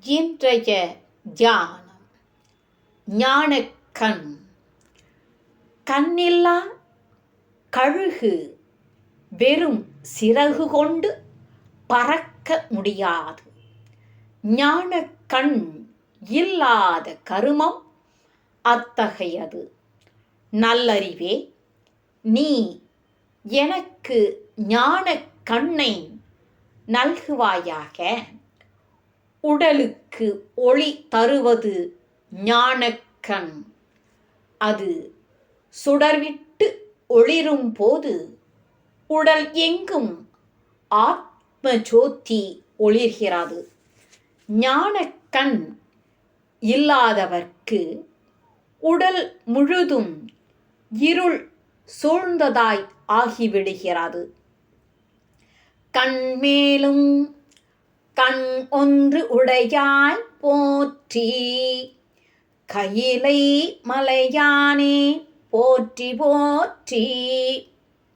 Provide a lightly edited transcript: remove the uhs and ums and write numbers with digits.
இன்றைய தியானம் ஞானக்கண். கண்ணில்லா கழுகு வெறும் சிறகு கொண்டு பறக்க முடியாது. ஞானக்கண் இல்லாத கருமம் அத்தகையது. நல்லறிவே, நீ எனக்கு ஞானக் கண்ணை நல்குவாயாக. உடலுக்கு ஒளி தருவது ஞானக்கண். அது சுடர்விட்டு ஒளிரும் போது உடல் எங்கும் ஆத்ம ஜோதி ஒளிர்கிறது. ஞானக்கண் இல்லாதவர்க்கு உடல் முழுதும் இருள் சூழ்ந்ததாய் ஆகிவிடுகிறது. கண்மேலும் கண் ஒன்று உடையாய் போற்றி, கையிலை மலையானே போற்றி போற்றி.